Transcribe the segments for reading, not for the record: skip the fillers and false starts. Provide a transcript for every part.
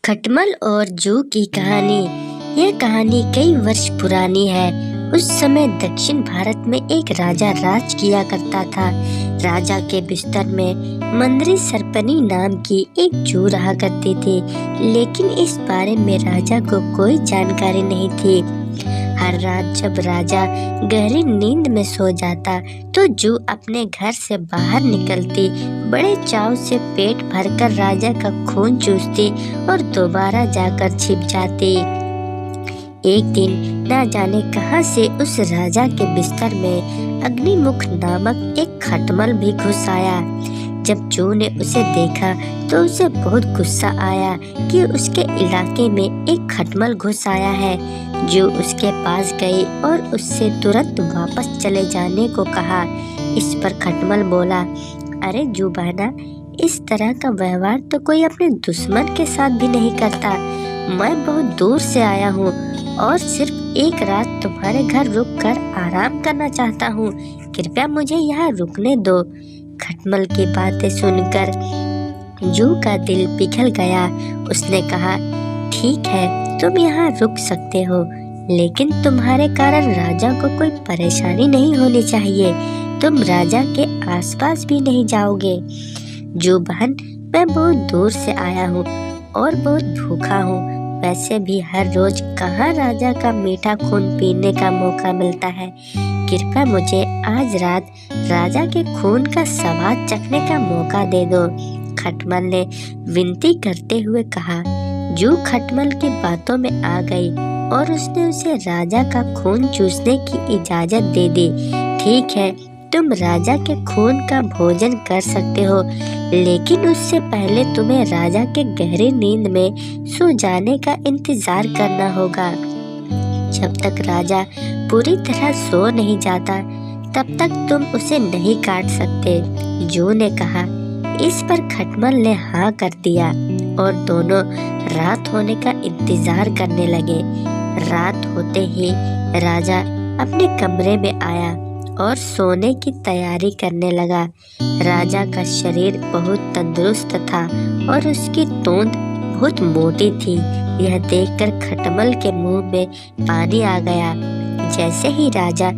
खटमल और जू की कहानी। यह कहानी कई वर्ष पुरानी है। उस समय दक्षिण भारत में एक राजा राज किया करता था। राजा के बिस्तर में मंदरी सरपनी नाम की एक जू रहा करती थी, लेकिन इस बारे में राजा को कोई जानकारी नहीं थी। हर रात जब राजा गहरी नींद में सो जाता तो जू अपने घर से बाहर निकलती, बड़े चाव से पेट भरकर राजा का खून चूसती और दोबारा जाकर छिप जाती। एक दिन ना जाने कहां से उस राजा के बिस्तर में अग्निमुख नामक एक खटमल भी घुस आया। जब जू ने उसे देखा तो उसे बहुत गुस्सा आया कि उसके इलाके में एक खटमल घुस आया है। जू उसके पास गई और उससे तुरंत वापस चले जाने को कहा। इस पर खटमल बोला, अरे जू बहना, इस तरह का व्यवहार तो कोई अपने दुश्मन के साथ भी नहीं करता। मैं बहुत दूर से आया हूँ और सिर्फ एक रात तुम्हारे घर रुककर आराम करना चाहता हूँ। कृपया मुझे यहाँ रुकने दो। खटमल की बातें सुनकर जू का दिल पिघल गया। उसने कहा, ठीक है, तुम यहाँ रुक सकते हो, लेकिन तुम्हारे कारण राजा को कोई परेशानी नहीं होनी चाहिए। तुम राजा के आसपास भी नहीं जाओगे। जू बहन, मैं बहुत दूर से आया हूँ और बहुत भूखा हूँ। वैसे भी हर रोज कहाँ राजा का मीठा खून पीने का मौका मिलता है। कृपया मुझे आज रात राजा के खून का स्वाद चखने का मौका दे दो। खटमल ने विनती करते हुए कहा। जू खटमल की बातों में आ गई और उसने उसे राजा का खून चूसने की इजाजत दे दी। ठीक है, तुम राजा के खून का भोजन कर सकते हो, लेकिन उससे पहले तुम्हें राजा के गहरी नींद में सो जाने का इंतजार करना होगा। जब तक राजा पूरी तरह सो नहीं जाता, तब तक तुम उसे नहीं काट सकते। जू ने कहा। इस पर खटमल ने हाँ कर दिया और दोनों रात होने का इंतजार करने लगे। रात होते ही राजा अपने कमरे में आया और सोने की तैयारी करने लगा। राजा का शरीर बहुत तंदुरुस्त था और उसकी तोंद बहुत मोटी थी। यह देखकर खटमल के मुंह में पानी आ गया। जैसे ही राजा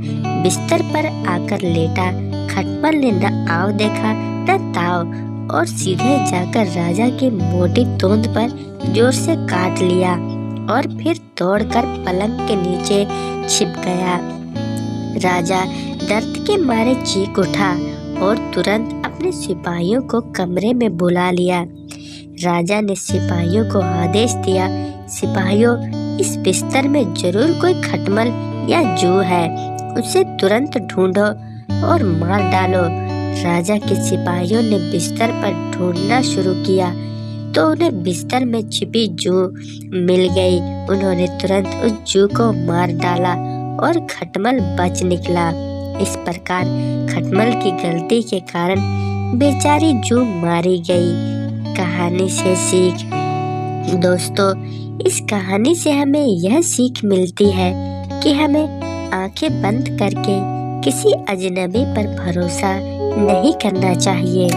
बिस्तर पर आकर लेटा, खटमल ने न आव देखा न ताव और सीधे जाकर राजा की मोटी तोंद पर जोर से काट लिया और फिर दौड़कर पलंग के नीचे छिप गया। राजा दर्द के मारे चीख उठा और तुरंत अपने सिपाहियों को कमरे में बुला लिया। राजा ने सिपाहियों को आदेश दिया, सिपाहियों, इस बिस्तर में जरूर कोई खटमल या जू है, उसे तुरंत ढूंढो और मार डालो। राजा के सिपाहियों ने बिस्तर पर ढूंढना शुरू किया तो उन्हें बिस्तर में छिपी जू मिल गई। उन्होंने तुरंत उस जू को मार डाला और खटमल बच निकला। इस प्रकार खटमल की गलती के कारण बेचारी जू मारी गई। कहानी से सीख। दोस्तों, इस कहानी से हमें यह सीख मिलती है कि हमें आंखें बंद करके किसी अजनबी पर भरोसा नहीं करना चाहिए।